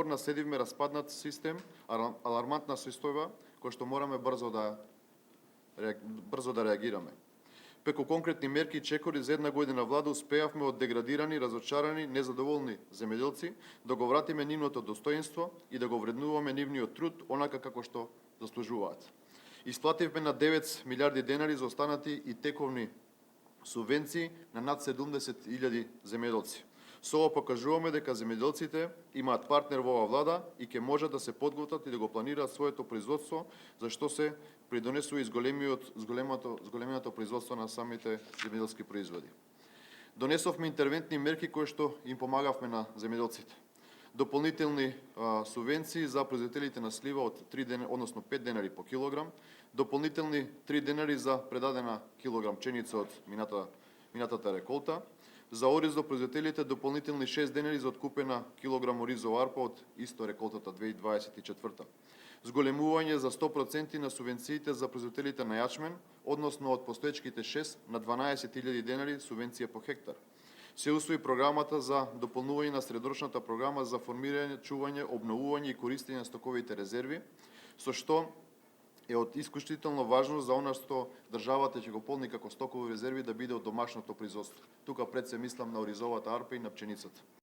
Наследивме распаднат систем, алармантна состојба, која што мораме брзо да реагираме. Преку конкретни мерки и чекори за една година влада успеавме од деградирани, разочарани, незадоволни земјоделци да го вратиме нивното достоинство и да го вреднуваме нивниот труд онака како што заслужуваат. Исплативме на 9 милиарди денари за останати и тековни субвенции на над 70.000 земјоделци. Со ова покажуваме дека земјоделците имаат партнер во оваа влада и ќе можат да се подготват и да го планираат своето производство, за што се придонесува и зголеменото производство на самите земјоделски производи. Донесовме интервентни мерки кои што им помагавме на земјоделците. Дополнителни субвенции за производителите на слива од 5 денари по килограм, дополнителни 3 денари за предадена килограм пченица од минатата реколта, за ориз до производителите дополнителни 6 денари за откупена килограм оризова арпа од исто реколтата 2024. Зголемување за 100% на субвенциите за производителите на јачмен, односно од постоечките 6 на 12.000 денари субвенција по хектар. Се усвои програмата за дополнување на средорочната програма за формирање, чување, обновување и користење на стоковите резерви, со што е од исклучително важност за она што државата ќе го полни како стокови резерви да биде од домашното производство. Тука пред се мислам на оризовата арпа и на пченицата.